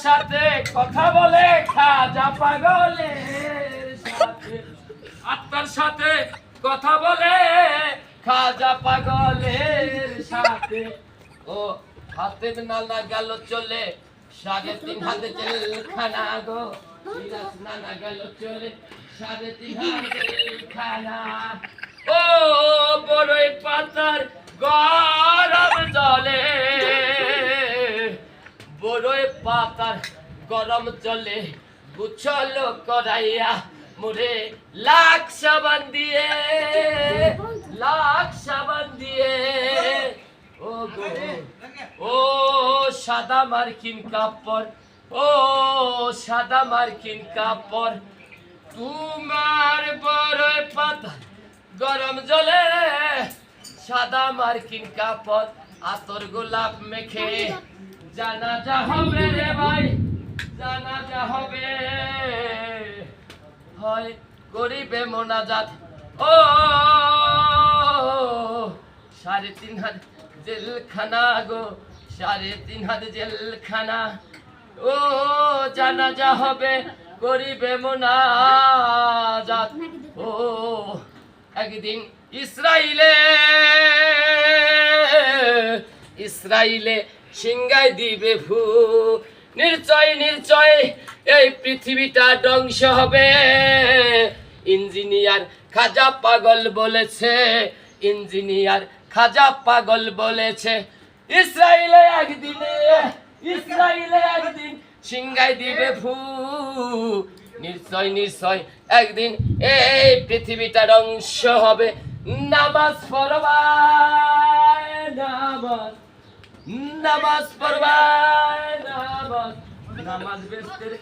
সাথে কথা বলে খাজা পাগলের সাথে, আত্মার সাথে কথা বলে খাজা পাগলের সাথে। ও হাতের নানা গেল চলে 3.5 হাতে জেলখানা গো, সিরাজ নানা গেল চলে 3.5 হাতে জেলখানা। ও বড়ই পাতার গরম জলে, বড়ই পাতার গরম জলে গুছল করাইয়া মোরে লাখ সাবান দিয়ে, লাখ সাবান দিয়ে। ও গো ও সাদা মার্কিন কাপড়, ও সাদা মার্কিন কাপড়, তোমার বড়ই পাতা গরম জলে সাদা মার্কিন কাপড়, আতর গোলাপ মেখে জানাজা হবে রে ভাই, জানাজা হবে। হয় করিবে মোনাজাত, ও 3.5 হাত জেলখানা গো, 3.5 হাত জেলখানা। ও জানাজা হবে করিবে মোনাজাত। ও একদিন ইসরাইলে, ইসরাইলে সিংগাই দিবে ভূ, নিশ্চয় নিশ্চয় এই পৃথিবীটা ধ্বংস হবে। ইঞ্জিনিয়ার খাজা পাগল বলেছে, ইঞ্জিনিয়ার খাজা পাগল বলেছে, ইসরাইলে একদিনে, ইসরাইলে একদিন সিংগাই দিবে ভূ, নিশ্চয় নিশ্চয় একদিন এই পৃথিবীটা ধ্বংস হবে। নামাজ পড়বা, নামাজ, নামাজ পড়বা, নামাজ, নামাজ বেস্তের